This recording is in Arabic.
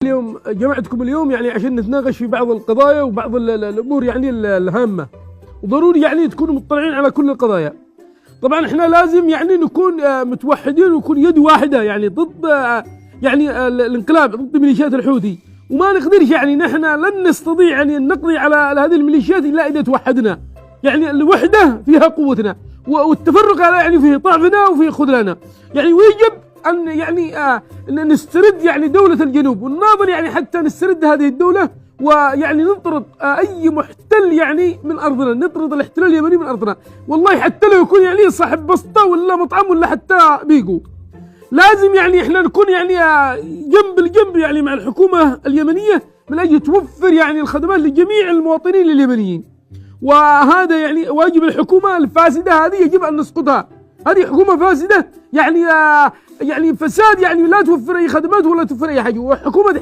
اليوم جمعتكم اليوم يعني عشان نتناقش في بعض القضايا وبعض الامور يعني الهامه، وضروري يعني تكونوا مطلعين على كل القضايا. طبعا احنا لازم يعني نكون متوحدين ونكون يد واحده يعني ضد يعني الانقلاب، ضد ميليشيات الحوثي، وما نقدرش يعني نحن لن نستطيع يعني ان نقضي على هذه الميليشيات الا اذا توحدنا. يعني الوحده فيها قوتنا، والتفرق هذا يعني فيه ضعفنا وفيه خذلاننا. يعني ويجب أن يعني أن نسترد يعني دولة الجنوب، ونناضل يعني حتى نسترد هذه الدولة، ويعني نطرد أي محتل يعني من أرضنا، نطرد الاحتلال اليمني من أرضنا. والله حتى لو يكون يعني صاحب بسطة ولا مطعم ولا حتى بيجو، لازم يعني إحنا نكون يعني جنب الجنب يعني مع الحكومة اليمنية من أجل توفر يعني الخدمات لجميع المواطنين اليمنيين. وهذا يعني واجب الحكومة الفاسدة هذه، يجب أن نسقطها. هذه حكومة فاسدة يعني يعني فساد، يعني لا توفر أي خدمات ولا توفر أي حاجة، وحكومة